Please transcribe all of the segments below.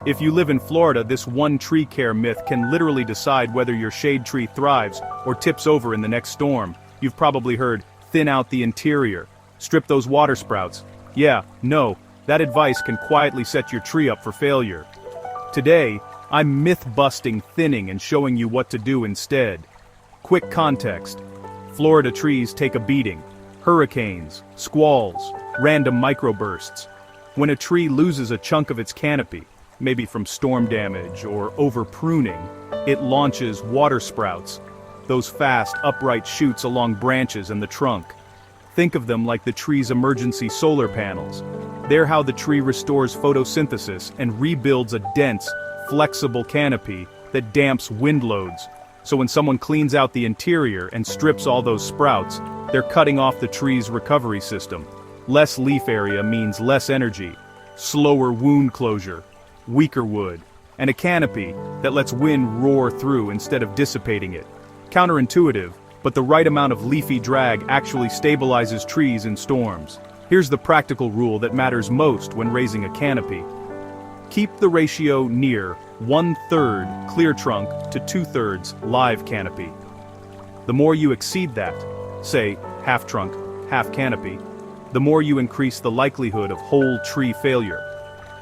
If you live in Florida, this one tree care myth can literally decide whether your shade tree thrives or tips over in the next storm. You've probably heard, thin out the interior, strip those water sprouts. Yeah, no, that advice can quietly set your tree up for failure. Today, I'm myth-busting thinning and showing you what to do instead. Quick context. Florida trees take a beating. Hurricanes, squalls, random microbursts. When a tree loses a chunk of its canopy, maybe from storm damage or over-pruning, it launches water sprouts, those fast, upright shoots along branches and the trunk. Think of them like the tree's emergency solar panels. They're how the tree restores photosynthesis and rebuilds a dense, flexible canopy that damps wind loads. So when someone cleans out the interior and strips all those sprouts, they're cutting off the tree's recovery system. Less leaf area means less energy, slower wound closure, weaker wood, and a canopy that lets wind roar through instead of dissipating it. Counterintuitive, but the right amount of leafy drag actually stabilizes trees in storms. Here's the practical rule that matters most when raising a canopy. Keep the ratio near 1/3 clear trunk to 2/3 live canopy. The more you exceed that, say half trunk, half canopy, the more you increase the likelihood of whole tree failure.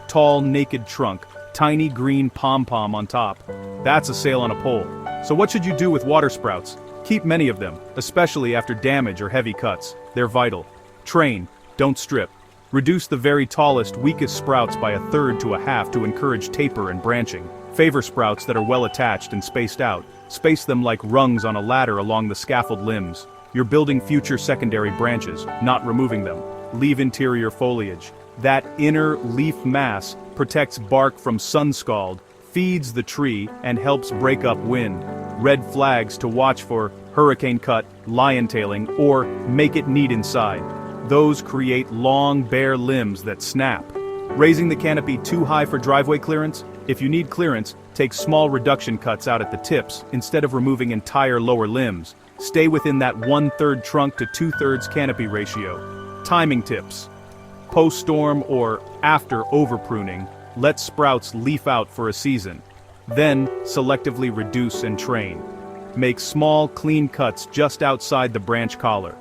Tall, naked trunk, tiny green pom-pom on top. That's a sail on a pole. So what should you do with water sprouts? Keep many of them, especially after damage or heavy cuts. They're vital. Train, don't strip. Reduce the very tallest, weakest sprouts by 1/3 to 1/2 to encourage taper and branching. Favor sprouts that are well attached and spaced out. Space them like rungs on a ladder along the scaffold limbs. You're building future secondary branches, not removing them. Leave interior foliage. That inner leaf mass protects bark from sun scald, feeds the tree, and helps break up wind. Red flags to watch for: hurricane cut, lion tailing, or make it neat inside. Those create long, bare limbs that snap. Raising the canopy too high for driveway clearance? If you need clearance, take small reduction cuts out at the tips instead of removing entire lower limbs. Stay within that 1/3 trunk to 2/3 canopy ratio. Timing tips. Post-storm or after over-pruning, let sprouts leaf out for a season. Then, selectively reduce and train. Make small, clean cuts just outside the branch collar.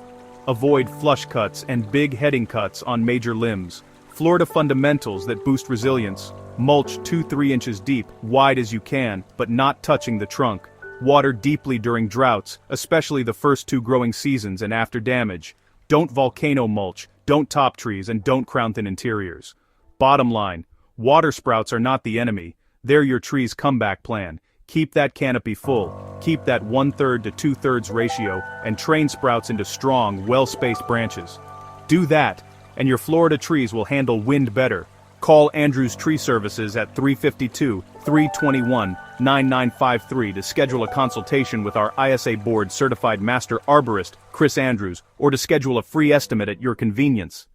Avoid flush cuts and big heading cuts on major limbs. Florida fundamentals that boost resilience. Mulch 2-3 inches deep, wide as you can, but not touching the trunk. Water deeply during droughts, especially the first 2 growing seasons and after damage. Don't volcano mulch, don't top trees, and don't crown thin interiors. Bottom line, water sprouts are not the enemy. They're your tree's comeback plan. Keep that canopy full, keep that 1/3 to 2/3 ratio, and train sprouts into strong, well-spaced branches. Do that, and your Florida trees will handle wind better. Call Andrews Tree Services at 352-321-9953 to schedule a consultation with our ISA board certified master arborist, Chris Andrews, or to schedule a free estimate at your convenience.